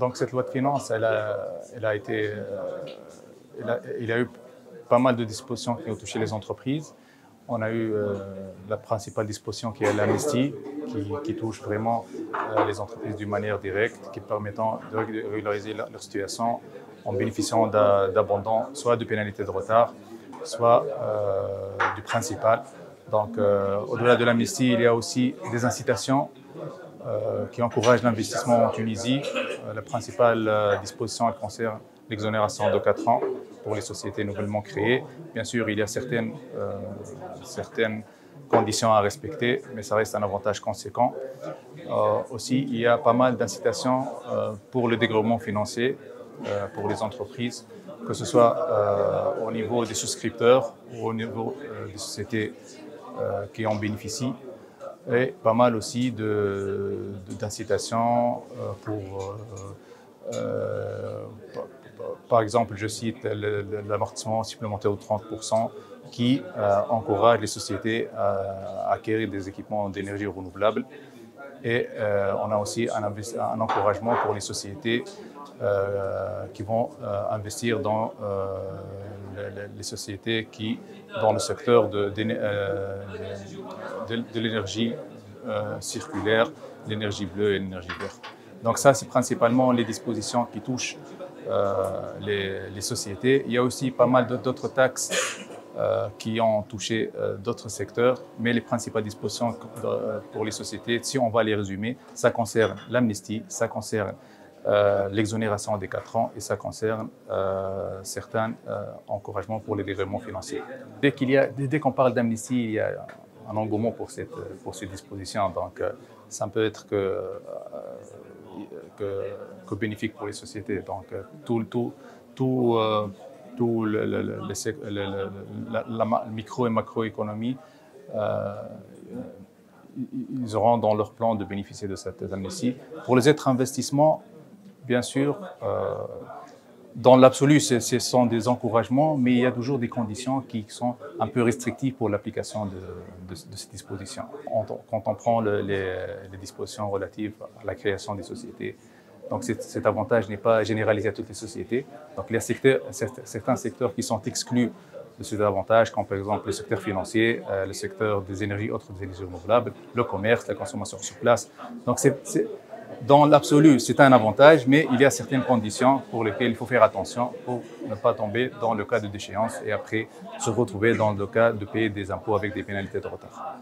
Donc cette loi de finances, il y a eu pas mal de dispositions qui ont touché les entreprises. On a eu la principale disposition qui est l'amnistie, qui touche vraiment les entreprises d'une manière directe, qui permettant de régulariser leur situation en bénéficiant d'abandon, soit de pénalités de retard, soit du principal. Donc, au-delà de l'amnistie, il y a aussi des incitations qui encouragent l'investissement en Tunisie. La principale disposition elle concerne l'exonération de 4 ans pour les sociétés nouvellement créées. Bien sûr, il y a certaines conditions à respecter, mais ça reste un avantage conséquent. Aussi, il y a pas mal d'incitations pour le développement financier pour les entreprises, que ce soit au niveau des souscripteurs ou au niveau des sociétés qui en bénéficient, et pas mal aussi d'incitations pour, par exemple, je cite l'amortissement supplémentaire de 30% qui encourage les sociétés à acquérir des équipements d'énergie renouvelable. Et on a aussi un encouragement pour les sociétés qui vont investir dans les sociétés qui, dans le secteur de l'énergie circulaire, l'énergie bleue et l'énergie verte. Donc ça, c'est principalement les dispositions qui touchent les sociétés. Il y a aussi pas mal d'autres taxes qui ont touché d'autres secteurs, mais les principales dispositions pour les sociétés, si on va les résumer, ça concerne l'amnistie, ça concerne l'exonération des 4 ans et ça concerne certains encouragements pour les dégrèvements financiers. Dès qu'on parle d'amnistie, il y a un engouement pour cette disposition, donc ça ne peut être que bénéfique pour les sociétés. Donc la micro et macroéconomie, ils auront dans leur plan de bénéficier de cette amnistie. Pour les autres investissements, bien sûr, dans l'absolu, ce sont des encouragements, mais il y a toujours des conditions qui sont un peu restrictives pour l'application de ces dispositions. Quand on prend les dispositions relatives à la création des sociétés, donc cet avantage n'est pas généralisé à toutes les sociétés. Donc il y a certains secteurs qui sont exclus de cet avantage, comme par exemple le secteur financier, le secteur des énergies autres des énergies renouvelables, le commerce, la consommation sur place. Donc dans l'absolu, c'est un avantage, mais il y a certaines conditions pour lesquelles il faut faire attention pour ne pas tomber dans le cas de déchéance et après se retrouver dans le cas de payer des impôts avec des pénalités de retard.